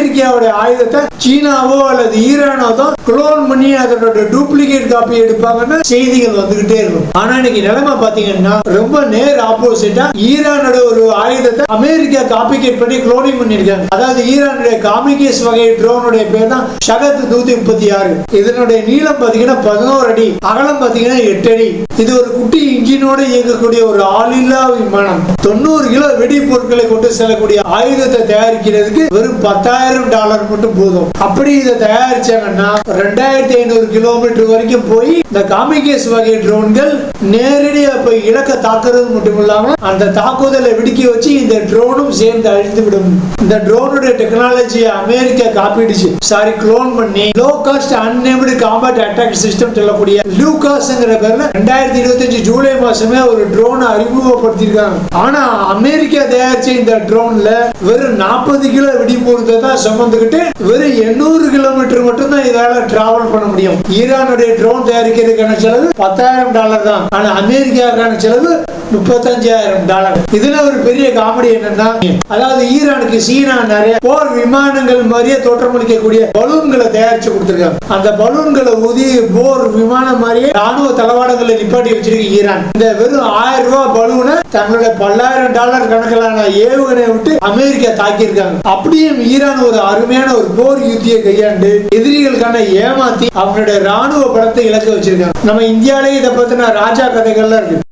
அமெரிக்காவுடைய ஆயுதத்தை சீனாவோ அல்லது ஈரானோ தான் குளோன் பண்ணி அதோட டூப்ளிகேட் காப்பி எடுப்பாங்கன்னு செய்திகள் வந்துகிட்டே இருக்கும். ஆனா இன்னைக்கு நிலைமை பாத்தீங்கன்னா ரொம்ப நேர் ஆப்போசிட்டா ஈரானோட ஒரு ஆயுதத்தை அமெரிக்கா காப்பிகேட் பண்ணி குளோனிங் பண்ணிருக்காங்க. அதாவது ஈரானுடைய காமிகேஸ் வகை ட்ரோனுடைய பேர் தான் ஷகத் 136. இதனுடைய நீளம் பாத்தீங்கன்னா 11 அடி, அகலம் பாத்தீங்கன்னா 8 அடி. இது ஒரு குட்டி இன்ஜினோட இயங்கக்கூடிய ஒரு ஆளில்லா விமானம். 90 கிலோ வெடி பொருட்களை கொண்டு செல்லக்கூடிய ஆயுதத்தை தயாரிக்கிறதுக்கு வெறும் $10,000 மட்டும் போதும். அப்படி இதை தயாரிச்சாங்கன்னா 2500 கிலோமீட்டர் வரைக்கும் போய் இந்த காமிகேஸ் வகை ட்ரோன்கள் நேரடியா போய் இலக்க தாக்குறது மட்டும் இல்லாம அந்த தாக்குதலை வெடிக்க வச்சு இந்த ட்ரோனும் சேர்ந்து அழித்து விடும். இந்த ட்ரோனுடைய டெக்னாலஜி அமெரிக்கா காப்பிடுச்சு, குளோன் பண்ணி low cost unnamed combat attack system சொல்லக்கூடிய லூகாஸ்ங்கிற பேர்ல 2025 ஜூலை மாசமே ஒரு ட்ரோனை அறிமுகப்படுத்தியிருக்காங்க. ஆனா அமெரிக்கா தயாரிச்ச இந்த ட்ரோன்ல வெறும் 40 கிலோ வெடிபொருட்களை தான் சுமந்துக்கிட்டு வெறும் 800 கிலோமீட்டர் மட்டும் தான் இதால டிராவல் பண்ண முடியும். ஈரானுடைய ட்ரோன் தயாரிக்கிறதுக்கான செலவு $10,000 தான். ஆனா அமெரிக்காவுக்கான செலவு $35,000. இதுல ஒரு பெரிய காமெடி என்னன்னா, அதாவது ஈரானுக்கு சீனா நிறைய போர் விமானங்கள் மாதிரியே தோற்றமளிக்கக்கூடிய பலூன்களை தயாரிச்சு கொடுத்திருக்காங்க. அந்த பலூன்களை ஊதி போர் விமானம் மாதிரியே ராணுவ தளவாடங்களை நிப்பாட்டி வச்சிருக்கு ஈரான். இந்த வெறும் $1000 பலூனை தங்களுடைய $10,000 கணக்கிலான ஏவுகணை விட்டு அமெரிக்கா தாக்கியிருக்காங்க. அப்படியும் ஈரான் ஒரு அருமையான ஒரு போர் யுத்தியை கையாண்டு எதிரிகளுக்கான ஏமாத்தி அவங்களுடைய ராணுவ பலத்தை இழக்க வச்சிருக்காங்க. நம்ம இந்தியாவிலேயே இதை பத்தின ராஜா கதைகள்லாம் இருக்கு.